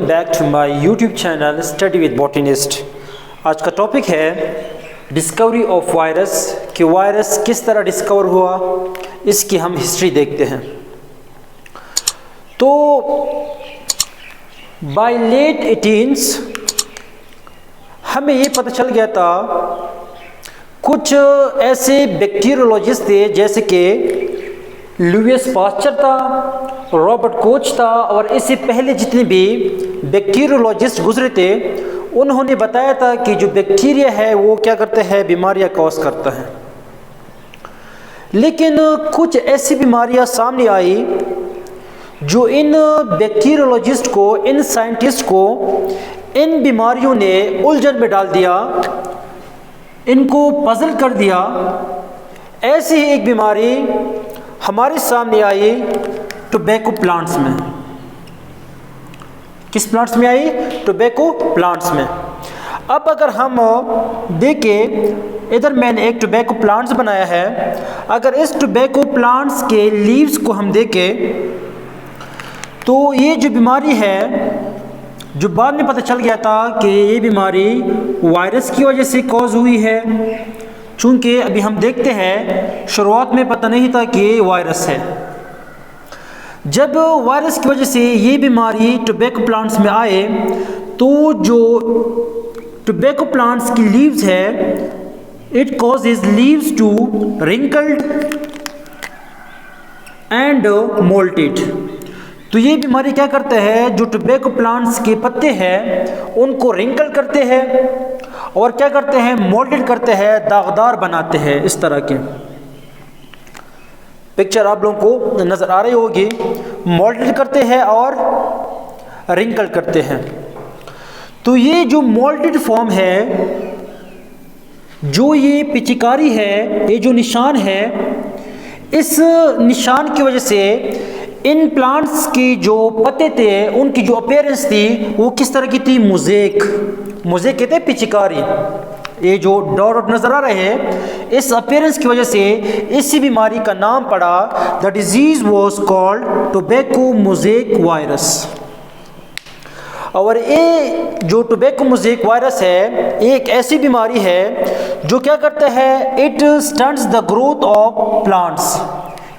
Back to my YouTube channel study with botanist. आज का topic है डिस्कवरी ऑफ वायरस, कि वायरस किस तरह डिस्कवर हुआ, इसकी हम हिस्ट्री देखते हैं। तो बाय लेट 18s हमें ये पता चल गया था, कुछ ऐसे बैक्टीरियोलॉजिस्ट थे जैसे कि लुईस पास्चर था, रॉबर्ट कोच था और इससे पहले जितने भी बैक्टीरियोलॉजिस्ट गुजरे थे उन्होंने बताया था कि जो बैक्टीरिया है वो क्या करते हैं, बीमारियां कॉज करता है। लेकिन कुछ ऐसी बीमारियां सामने आई जो इन बैक्टीरियोलॉजिस्ट को, इन साइंटिस्ट को इन बीमारियों ने उलझन में डाल दिया, इनको पजल कर दिया। ऐसी ही एक बीमारी हमारे सामने आई टोबैको प्लांट्स में। किस प्लांट्स में आई? टोबैको प्लांट्स में। अब अगर हम देखें, इधर मैंने एक टोबैको प्लांट्स बनाया है। अगर इस टोबैको प्लांट्स के लीव्स को हम देखें तो ये जो बीमारी है, जो बाद में पता चल गया था कि ये बीमारी वायरस की वजह से कॉज हुई है। चूँकि अभी हम देखते हैं, शुरुआत में पता नहीं था कि ये वायरस है। जब वायरस की वजह से ये बीमारी टोबैको प्लांट्स में आए तो जो टोबैको प्लांट्स की लीव्स है, it causes leaves to wrinkled and mottled. तो ये बीमारी क्या करते हैं, जो टोबैको प्लांट्स के पत्ते हैं उनको रिंकल करते हैं और क्या करते हैं, मोल्टेड करते हैं, दागदार बनाते हैं। इस तरह के पिक्चर आप लोगों को नज़र आ रही होगी। मोल्टेड करते हैं और रिंकल करते हैं। तो ये जो मोल्टेड फॉर्म है, जो ये पिचकारी है, ये जो निशान है, इस निशान की वजह से इन प्लांट्स की जो पत्ते थे उनकी जो अपीयरेंस थी वो किस तरह की थी, मोज़ेक कहते हैं पिचकारी। ये जो डॉट नज़र आ रहे हैं, इस अपीयरेंस की वजह से इसी बीमारी का नाम पड़ा। The disease was called tobacco mosaic virus. और ये जो टोबैको मोज़ेक वायरस है, एक ऐसी बीमारी है जो क्या करता है, it stunts the growth of plants.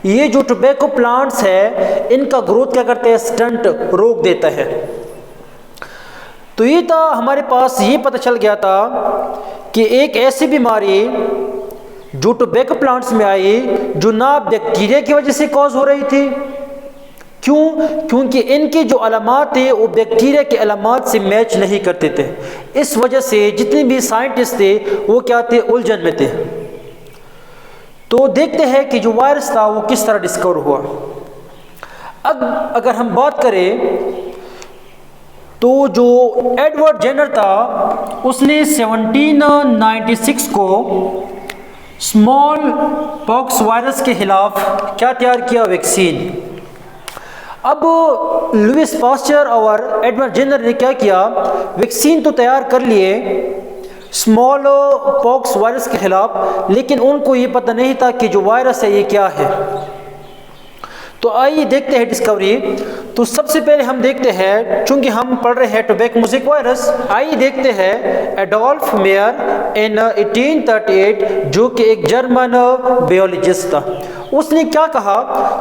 ये जो टोबैको प्लांट्स है इनका ग्रोथ क्या करते हैं, स्टंट, रोक देता है। तो ये था, हमारे पास ये पता चल गया था कि एक ऐसी बीमारी जो टोबैको प्लांट्स में आई जो ना बैक्टीरिया की वजह से कॉज हो रही थी। क्यों? क्योंकि इनके जो अलामात थे वो बैक्टीरिया के अलामात से मैच नहीं करते थे। इस वजह से जितने भी साइंटिस्ट थे वो क्या थे, उलझन में थे। तो देखते हैं कि जो वायरस था वो किस तरह डिस्कवर हुआ। अब अगर हम बात करें तो जो एडवर्ड जेनर था उसने 1796 को स्मॉल पॉक्स वायरस के खिलाफ क्या तैयार किया, वैक्सीन। अब लुईस पास्चर और एडवर्ड जेनर ने क्या किया, वैक्सीन तो तैयार कर लिए स्मॉल पॉक्स वायरस के खिलाफ, लेकिन उनको ये पता नहीं था कि जो वायरस है ये क्या है। तो आइए देखते हैं डिस्कवरी। तो सबसे पहले हम देखते हैं, चूंकि हम पढ़ रहे हैं टोबैको मोज़ेक वायरस, आइए देखते हैं एडोल्फ मेयर इन 1838, जो कि एक जर्मन बायोलॉजिस्ट था। उसने क्या कहा,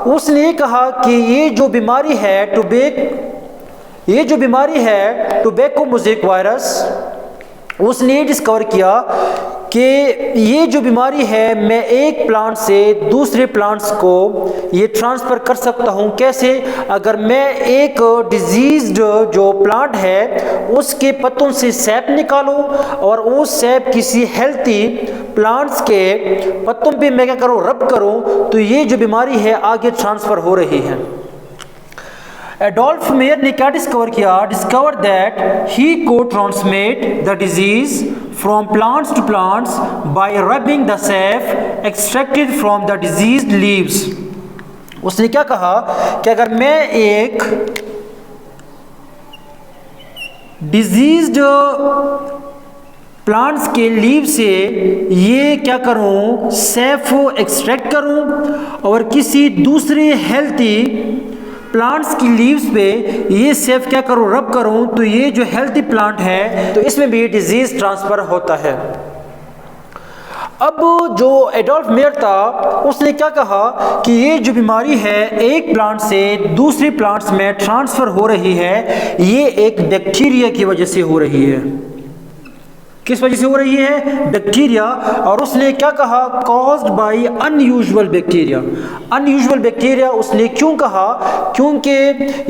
उसने ये कहा कि ये जो बीमारी है टोबैको मोज़ेक वायरस, उसने ये डिस्कवर किया कि ये जो बीमारी है मैं एक प्लांट से दूसरे प्लांट्स को ये ट्रांसफ़र कर सकता हूँ। कैसे? अगर मैं एक डिजीज्ड जो प्लांट है उसके पत्तों से सैप निकालूं और वो सैप किसी हेल्थी प्लांट्स के पत्तों पे मैं क्या करूँ, रब करूँ, तो ये जो बीमारी है आगे ट्रांसफ़र हो रही है। एडोल्फ मेयर ने क्या डिस्कवर किया, discover that he could transmit the disease from plants to plants by rubbing the sap extracted from the diseased leaves. उसने क्या कहा कि अगर मैं एक डिजीज्ड प्लांट्स के लीव से ये क्या करूं, सैफ एक्सट्रैक्ट करूं और किसी दूसरे हेल्थी प्लांट्स की लीव्स पे ये सेफ क्या करूँ, रब करूँ, तो ये जो हेल्थी प्लांट है तो इसमें भी डिजीज़ ट्रांसफ़र होता है। अब जो एडोल्फ मेयर था उसने क्या कहा कि ये जो बीमारी है एक प्लांट से दूसरी प्लांट्स में ट्रांसफ़र हो रही है, ये एक बैक्टीरिया की वजह से हो रही है। किस वजह से हो रही है? बैक्टीरिया। और उसने क्या कहा? Caused by unusual bacteria. Unusual bacteria उसने क्यों कहा? क्योंकि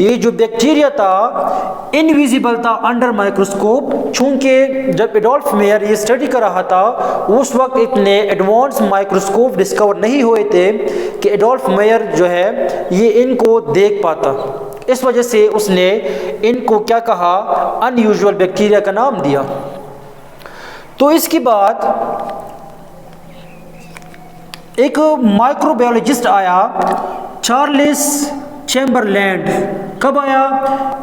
ये जो बैक्टीरिया था इनविजिबल था अंडर माइक्रोस्कोप। चूंकि जब एडोल्फ मेयर ये स्टडी कर रहा था उस वक्त इतने एडवांस माइक्रोस्कोप डिस्कवर नहीं हुए थे कि एडोल्फ मेयर जो है ये इनको देख पाता। इस वजह से उसने इनको क्या कहा? अनयूजुअल बैक्टीरिया का नाम दिया। तो इसके बाद एक माइक्रोबायोलॉजिस्ट आया, चार्ल्स चैम्बरलैंड। कब आया?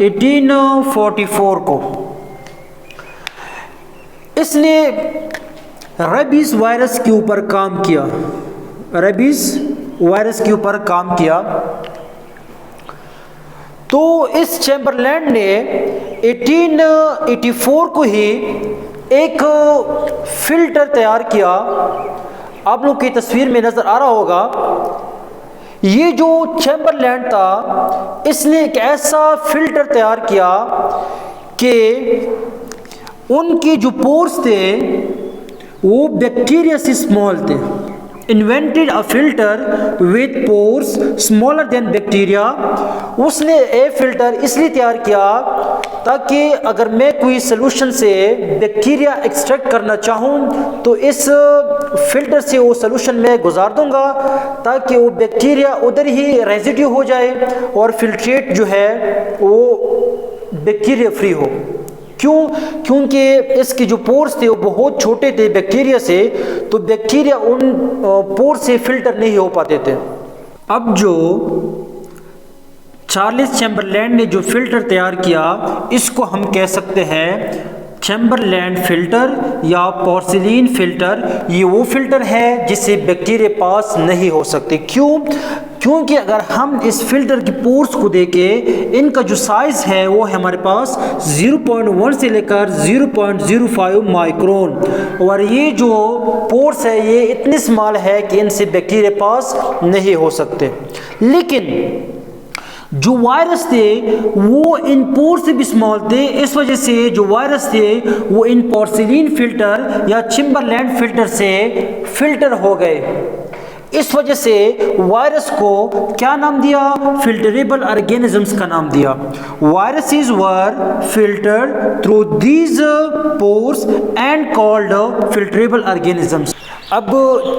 1844 को। इसने रेबीज वायरस के ऊपर काम किया। रेबीज वायरस के ऊपर काम किया। तो इस चैम्बरलैंड ने 1884 को ही एक फिल्टर तैयार किया। आप लोग की तस्वीर में नज़र आ रहा होगा, ये जो चैम्बरलैंड था इसने एक ऐसा फिल्टर तैयार किया कि उनके जो पोर्स थे वो बैक्टीरिया से स्मॉल थे। Invented a filter with pores smaller than bacteria. उसने ये फिल्टर इसलिए तैयार किया ताकि अगर मैं कोई सोल्यूशन से बैक्टीरिया एक्सट्रैक्ट करना चाहूँ तो इस फिल्टर से वो सोल्यूशन में गुजार दूंगा ताकि वो बैक्टीरिया उधर ही रेजिड्यू हो जाए और फिल्ट्रेट जो है वो बैक्टीरिया फ्री हो। क्यों? क्योंकि इसके जो पोर्स थे वो बहुत छोटे थे बैक्टीरिया से, तो बैक्टीरिया उन पोर्स से फिल्टर नहीं हो पाते थे। अब जो चार्ल्स चैम्बरलैंड ने जो फिल्टर तैयार किया इसको हम कह सकते हैं चैम्बरलैंड फिल्टर या पोर्सिलीन फिल्टर। ये वो फिल्टर है जिससे बैक्टीरिया पास नहीं हो सकते। क्यों? क्योंकि अगर हम इस फिल्टर की पोर्स को देखें, इनका जो साइज़ है वो है हमारे पास 0.1 से लेकर 0.05 माइक्रोन, और ये जो पोर्स है ये इतने स्मॉल है कि इनसे बैक्टीरिया पास नहीं हो सकते। लेकिन जो वायरस थे वो इन पोर से भी स्मॉल थे, इस वजह से जो वायरस थे वो इन पोर्सिलीन फिल्टर या चैम्बरलैंड फिल्टर से फिल्टर हो गए। इस वजह से वायरस को क्या नाम दिया? फिल्टरेबल ऑर्गेनिजम्स का नाम दिया। Viruses were filtered through these pores and called filterable organisms. अब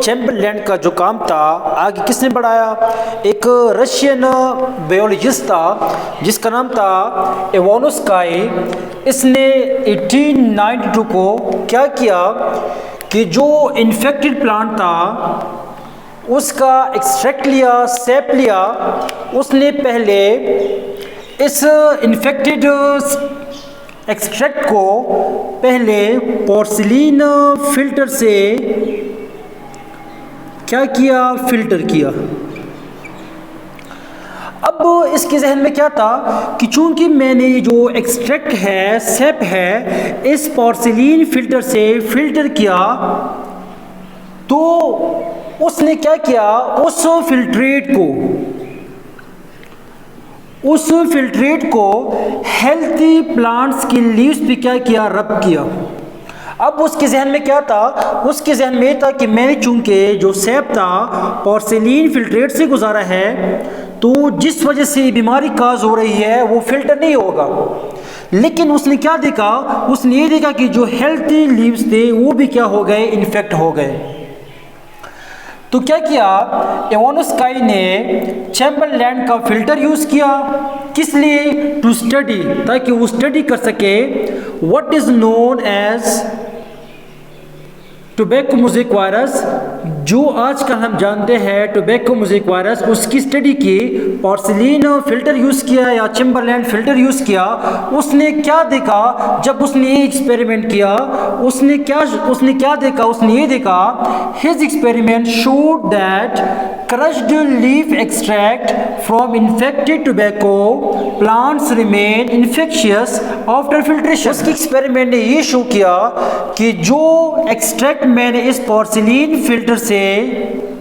चैम्बरलैंड का जो काम था आगे किसने बढ़ाया? एक रशियन बायोलॉजिस्ट था जिसका नाम था इवानोस्काई। इसने 1892 को क्या किया कि जो इन्फेक्टेड प्लांट था उसका एक्सट्रैक्ट लिया, सेप लिया। उसने पहले इस इन्फेक्टेड एक्सट्रैक्ट को पहले पोर्सिलीन फिल्टर से क्या किया? फिल्टर किया। अब इसके जहन में क्या था कि चूंकि मैंने ये जो एक्सट्रैक्ट है, सेप है, इस पोर्सिलीन फिल्टर से फिल्टर किया, तो उसने क्या किया? उस फिल्ट्रेट को हेल्थी प्लांट्स की लीव्स पे क्या किया? रब किया। अब उसके जहन में क्या था? उसके जहन में था कि मैंने चूंकि जो सेप था पोर्सिलीन फिल्ट्रेट से गुजारा है, तो जिस वजह से बीमारी काज हो रही है वो फिल्टर नहीं होगा। लेकिन उसने क्या देखा? उसने ये देखा कि जो हेल्थी लीव्स थे वो भी क्या हो गए? इन्फेक्ट हो गए। तो क्या किया? इवानोस्काई ने चैम्बरलैंड का फिल्टर यूज़ किया। किस लिए? टू स्टडी, ताकि वो स्टडी कर सके what is known as tobacco mosaic virus, जो आजकल हम जानते हैं टोबैको मोज़ेक वायरस, उसकी स्टडी की। पोर्सिलीन फिल्टर यूज़ किया या चैम्बरलैंड फिल्टर यूज़ किया। उसने क्या देखा? जब उसने ये एक्सपेरिमेंट किया उसने क्या देखा? उसने ये देखा his experiment showed that crushed leaf extract from infected tobacco plants remain infectious after filtration। उसके एक्सपेरिमेंट ने ये शो किया कि जो एक्सट्रैक्ट मैंने इस पोर्सिलीन फिल्टर से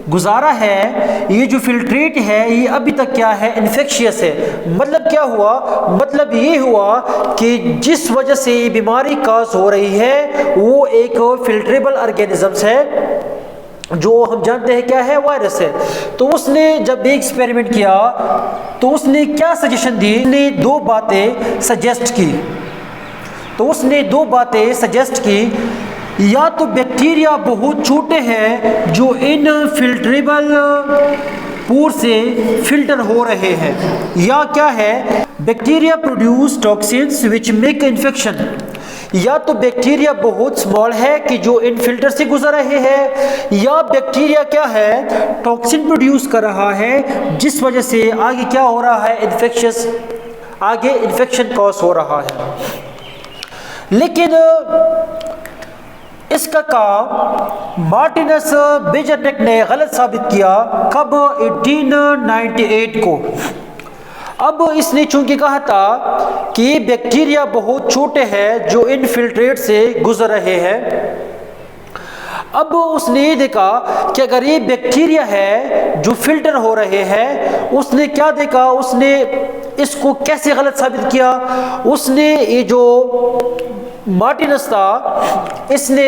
गुजारा है, ये जो फिल्ट्रेट है ये अभी तक क्या है, इन्फेक्शियस है। मतलब क्या हुआ, मतलब ये हुआ कि जिस वजह से ये बीमारी काज हो रही है वो एक फिल्ट्रेबल ऑर्गेनिजम्स है, जो हम जानते हैं क्या है, वायरस है। तो उसने जब एक एक्सपेरिमेंट किया तो उसने क्या सजेशन दी, उसने दो बातें सजेस्ट की। तो उसने दो बातें सजेस्ट की, या तो बैक्टीरिया बहुत छोटे हैं जो इन फिल्ट्रेबल पोर से फिल्टर हो रहे हैं, या क्या है, bacteria produce toxins which make infection. या तो बैक्टीरिया बहुत स्मॉल है कि जो इन फिल्टर से गुजर रहे हैं, या बैक्टीरिया क्या है, टॉक्सिन प्रोड्यूस कर रहा है जिस वजह से आगे क्या हो रहा है, इन्फेक्शियस, आगे इन्फेक्शन कॉज हो रहा है। लेकिन इसका काम मार्टिनस बेजरनेक ने गलत साबित किया। कब, 1898 को। अब इसने चूंकि कहा था कि बैक्टीरिया बहुत छोटे हैं जो इन फिल्ट्रेट से गुजर रहे हैं, अब उसने ये देखा कि अगर ये बैक्टीरिया है जो फिल्टर हो रहे हैं, उसने क्या देखा, उसने इसको कैसे गलत साबित किया। उसने ये जो मार्टिनस था इसने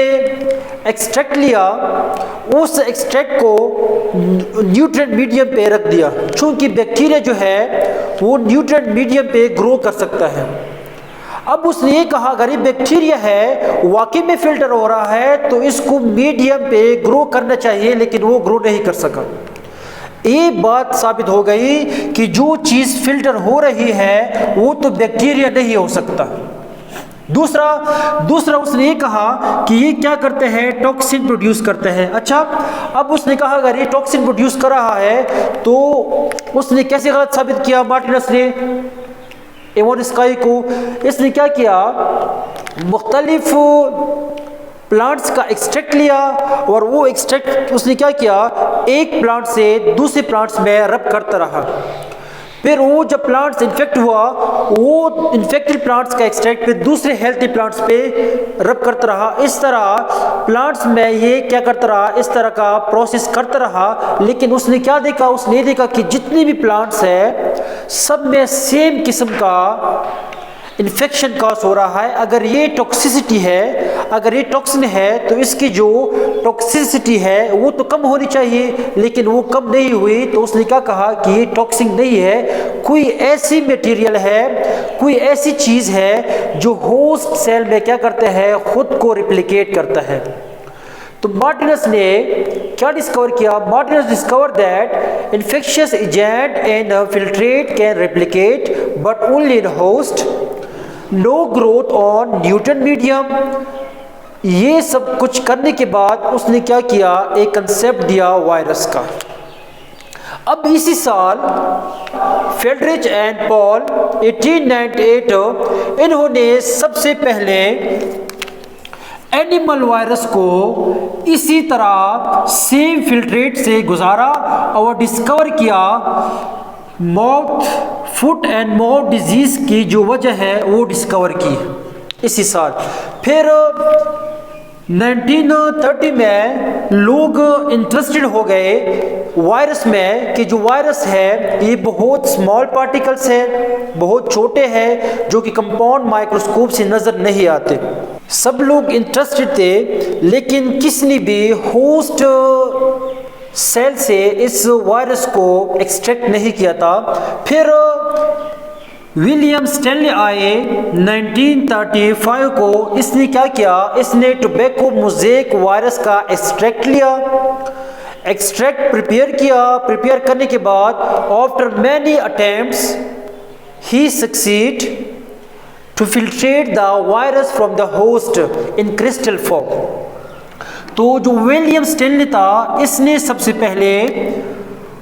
एक्सट्रैक्ट लिया, उस एक्सट्रैक्ट को न्यूट्रिएंट मीडियम पे रख दिया, चूंकि बैक्टीरिया जो है वो न्यूट्रिएंट मीडियम पे ग्रो कर सकता है। अब उसने ये कहा अगर ये बैक्टीरिया है वाकई में फिल्टर हो रहा है तो इसको मीडियम पे ग्रो करना चाहिए, लेकिन वो ग्रो नहीं कर सका। ये बात साबित हो गई कि जो चीज़ फिल्टर हो रही है वो तो बैक्टीरिया नहीं हो सकता। दूसरा उसने ये कहा कि ये क्या करते हैं, टॉक्सिन प्रोड्यूस करते हैं। अच्छा, अब उसने कहा अगर ये टॉक्सिन प्रोड्यूस कर रहा है तो उसने कैसे गलत साबित किया मार्टिनस ने, एवन स्काई को। इसने क्या किया, मुख्तलिफ प्लांट्स का एक्सट्रैक्ट लिया और वो एक्सट्रैक्ट उसने क्या किया, एक प्लांट से दूसरे प्लांट्स में रब करता रहा। फिर वो जब प्लांट्स इन्फेक्ट हुआ, वो इन्फेक्टेड प्लांट्स का एक्सट्रैक्ट फिर दूसरे हेल्थी प्लांट्स पे रब करता रहा। इस तरह प्लांट्स में ये क्या करता रहा, इस तरह का प्रोसेस करता रहा। लेकिन उसने क्या देखा, उसने देखा कि जितने भी प्लांट्स हैं सब में सेम किस्म का इन्फेक्शन कॉज हो रहा है। अगर ये टॉक्सिसिटी है, अगर ये टॉक्सिन है तो इसकी जो टॉक्सिसिटी है वो तो कम होनी चाहिए, लेकिन वो कम नहीं हुई। तो उसने क्या कहा कि ये टॉक्सिन नहीं है, कोई ऐसी मटेरियल है, कोई ऐसी चीज़ है जो होस्ट सेल में क्या करता है, खुद को रिप्लिकेट करता है। तो मार्टिनस ने क्या डिस्कवर किया, Martinus discover that infectious agent and filtrate can replicate but only in host, no growth on nutrient medium. ये सब कुछ करने के बाद उसने क्या किया, एक कंसेप्ट दिया वायरस का। अब इसी साल फेडरिच एंड पॉल 1898 इन्होंने सबसे पहले एनिमल वायरस को इसी तरह सेम फिल्ट्रेट से गुजारा और डिस्कवर किया mouth, foot and mouth disease की जो वजह है वो डिस्कवर की इसी साल। फिर 1930 में लोग इंटरेस्टेड हो गए वायरस में कि जो वायरस है ये बहुत स्मॉल पार्टिकल्स है, बहुत छोटे हैं, जो कि कंपाउंड माइक्रोस्कोप से नज़र नहीं आते। सब लोग इंटरेस्टेड थे, लेकिन किसी भी होस्ट सेल से इस वायरस को एक्सट्रैक्ट नहीं किया था। फिर विलियम स्टैनली आए 1935 को, इसने क्या किया, इसने टोबैको मोज़ेक वायरस का एक्सट्रैक्ट लिया, एक्सट्रैक्ट प्रिपेयर किया। प्रिपेयर करने के बाद after many attempts he succeed to filtrate the virus from the host in crystal form. तो जो विलियम स्टैनली था इसने सबसे पहले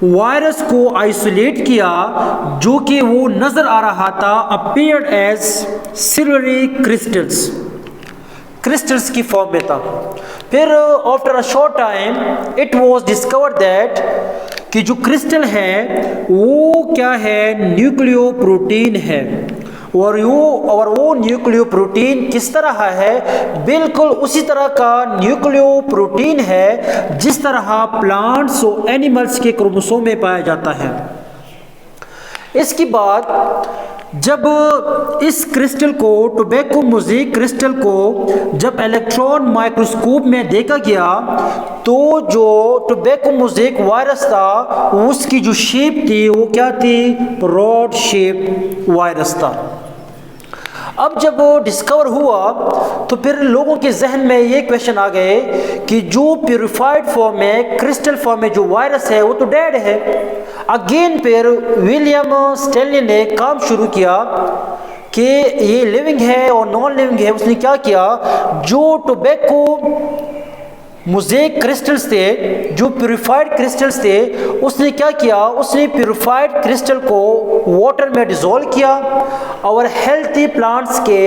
वायरस को आइसोलेट किया, जो कि वो नज़र आ रहा था appeared as silvery crystals, crystals की फॉर्म में था। फिर after a short time it was discovered that कि जो क्रिस्टल है वो क्या है, न्यूक्लियोप्रोटीन है। और वो न्यूक्लियोप्रोटीन किस तरह है, बिल्कुल उसी तरह का न्यूक्लियोप्रोटीन है जिस तरह प्लांट्स और एनिमल्स के क्रोमोसोम में पाया जाता है। इसके बाद जब इस क्रिस्टल को, टोबैको मोज़ेक क्रिस्टल को जब इलेक्ट्रॉन माइक्रोस्कोप में देखा गया तो जो टोबैको मोज़ेक वायरस था उसकी जो शेप थी वो क्या थी, रॉड शेप वायरस था। अब जब वो डिस्कवर हुआ तो फिर लोगों के जहन में ये क्वेश्चन आ गए कि जो प्यूरिफाइड फॉर्म में, क्रिस्टल फॉर्म में जो वायरस है वो तो डेड है। अगेन फिर विलियम स्टैनली ने काम शुरू किया कि ये लिविंग है और नॉन लिविंग है। उसने क्या किया, जो टोबैको मोज़ेक क्रिस्टल्स थे, जो प्यूरिफाइड क्रिस्टल्स थे, उसने क्या किया, उसने प्यूरिफाइड क्रिस्टल को वाटर में डिज़ोल्व किया और हेल्थी प्लांट्स के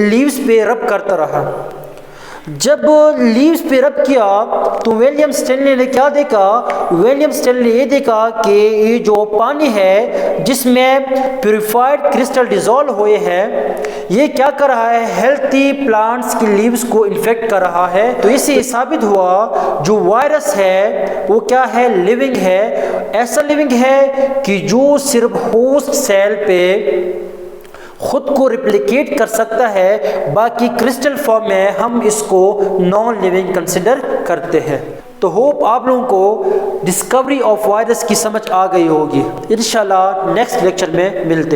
लीव्स पे रब करता रहा। जब लीव्स पे रब किया तो विलियम स्टैनली ने क्या देखा, विलियम स्टैनली ये देखा कि ये जो पानी है जिसमें प्यूरिफाइड क्रिस्टल डिज़ोल्व हुए हैं, ये क्या कर रहा है, हेल्थी प्लांट्स की लीव्स को इन्फेक्ट कर रहा है। तो इससे साबित हुआ जो वायरस है वो क्या है, लिविंग है। ऐसा लिविंग है कि जो सिर्फ होस्ट सेल पे खुद को रिप्लिकेट कर सकता है, बाकी क्रिस्टल फॉर्म में हम इसको नॉन लिविंग कंसिडर करते हैं। तो होप आप लोगों को डिस्कवरी ऑफ वायरस की समझ आ गई होगी। इंशाल्लाह नेक्स्ट लेक्चर में मिलते हैं।